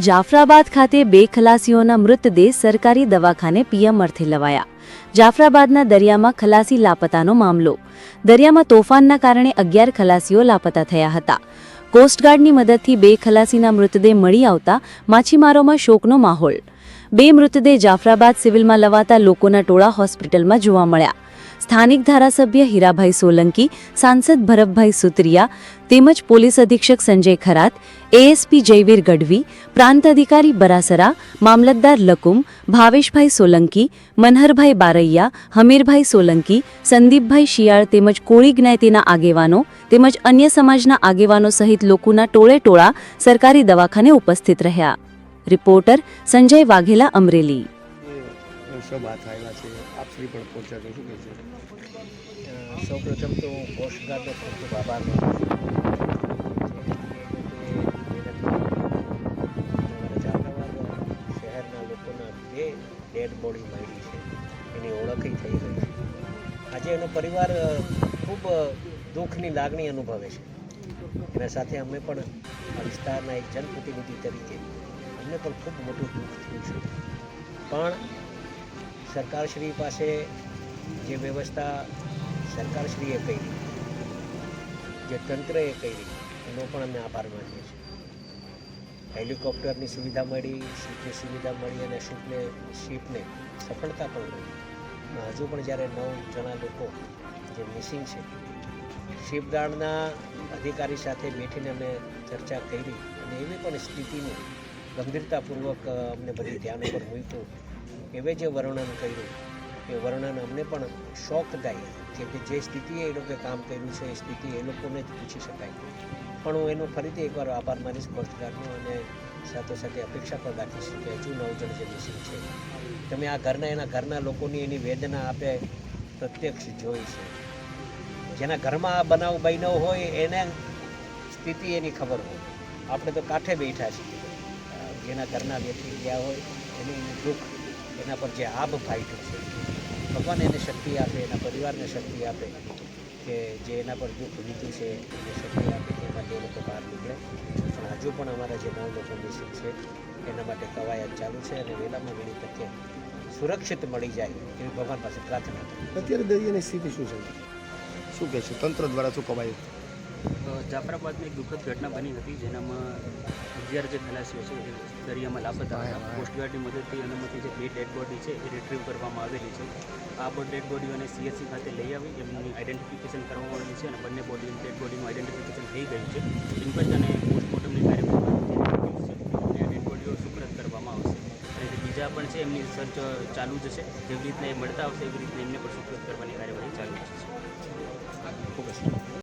જાફરાબાદ ખાતે 2 ખલાસીઓના મૃતદેહ સરકારી દવાખાને પીએમ અર્થે લવાયા। જાફરાબાદના દરિયામાં ખલાસી લાપતાનો મામલો। દરિયામાં તોફાનના કારણે 11 ખલાસીઓ લાપતા થયા હતા। કોસ્ટગાર્ડની મદદથી 2 ખલાસીના મૃતદેહ મળી આવતા માછીમારોમાં શોકનો માહોલ। 2 મૃતદેહ જાફરાબાદ સિવિલમાં લવાતા લોકોના ટોળા હોસ્પિટલમાં જોવા મળ્યા। સ્થાનિક ધારાસભ્ય હીરાભાઈ સોલંકી, સાંસદ ભરતભાઈ સુતરિયા તેમજ પોલીસ અધિક્ષક સંજય ખરાત, એએસપી જયવીર ગઢવી, પ્રાંત અધિકારી બરાસરા, મામલતદાર લકુમ, ભાવેશભાઈ સોલંકી, મનહરભાઈ બારૈયા, હમીરભાઈ સોલંકી, સંદીપભાઈ શિયાળ તેમજ કોળી જ્ઞાતિના આગેવાનો તેમજ અન્ય સમાજના આગેવાનો સહિત લોકોના ટોળે ટોળા સરકારી દવાખાને ઉપસ્થિત રહ્યા। રિપોર્ટર સંજય વાઘેલા, અમરેલી। સૌપ્રથમ તો હું કોસ્ટગાર્ડનો ખૂબ ખૂબ આભાર માનું છું। જાફરાબાદ શહેરના લોકોના 2 ડેડ બોડી મળી છે, એની ઓળખ થઈ રહી છે। આજે એનો પરિવાર ખૂબ દુઃખની લાગણી અનુભવે છે। એના સાથે અમે પણ આ વિસ્તારના એક જનપ્રતિનિધિ તરીકે અમને પણ ખૂબ મોટું દુઃખ થયું છે। પણ સરકારશ્રી પાસે જે વ્યવસ્થા સરકારશ્રીએ કરી, જે તંત્રએ કરી, એનો પણ અમે આભાર માનીએ છીએ। હેલિકોપ્ટરની સુવિધા મળી, શિપની સુવિધા મળી અને શિપને સફળતા પણ મળી। હજુ પણ જ્યારે 9 જણા લોકો જે મિસિંગ છે, શિપયાર્ડના અધિકારી સાથે બેઠીને અમે ચર્ચા કરી અને એવી પણ સ્થિતિનું ગંભીરતાપૂર્વક અમને બધી ધ્યાન ઉપર મૂક્યું। એવે જે વર્ણન કર્યું એ વર્ણન અમને પણ શોકદાયી કે જે સ્થિતિએ એ લોકોએ કામ કર્યું છે એ સ્થિતિ એ લોકોને જ પૂછી શકાય। પણ હું એનો ફરીથી એકવાર આભાર માનીશ કોસ્ટગાર્ડનો અને સાથે સાથે અપેક્ષા પણ રાખીશ કે હજુ 9 જણ જે મિસિંગ છે, તમે આ એના ઘરના લોકોની એની વેદના આપે પ્રત્યક્ષ જોઈ છે। જેના ઘરમાં આ બનાવ બન્યો હોય એને સ્થિતિ એની ખબર હોય। આપણે તો કાંઠે બેઠા છીએ, જેના ઘરના વ્યક્તિ ગયા હોય એની દુઃખ, એના પર જે આભ ફાટ્યું છે, ભગવાન એને શક્તિ આપે, એના પરિવારને શક્તિ આપે કે જે એના પર દુઃખ વીત્યું છે એને શક્તિ આપે કે એમાંથી એ લોકો બહાર નીકળે। પણ હજુ પણ અમારા જે 9 લોકો મિસિંગ છે એના માટે કવાયત ચાલુ છે અને વહેલામાં વહેલી તકે સુરક્ષિત મળી જાય એવી ભગવાન પાસે પ્રાર્થના કરી। અત્યારે દરિયાની સ્થિતિ શું છે, શું કહે છે તંત્ર દ્વારા, શું કવાયત? જાફરાબાદમાં એક દુઃખદ ઘટના બની હતી, જેનામાં 11 જે ખલાસીઓ છે એ દરિયામાં લાપતા હતા। કોસ્ટગાર્ડની મદદથી એનામાંથી જે 2 ડેડ બોડી છે એ રિટ્રીવ કરવામાં આવેલી છે। આ ડેડ બોડીઓને CSC ખાતે લઈ આવી એમની આઈડેન્ટિફિકેશન કરવામાં આવેલી છે અને બંને ડેડ બોડીનું આઈડેન્ટિફિકેશન થઈ ગયું છે। ઇન્ક્વેસ્ટ અને પોસ્ટમોર્ટમની કાર્યવાહી ડેડ બોડીઓ સુપ્રત કરવામાં આવશે અને જે બીજા પણ છે એમની સર્ચ ચાલુ જ છે। જેવી રીતના એ મળતા આવશે એવી રીતના એમને પણ સુપ્રત કરવાની કાર્યવાહી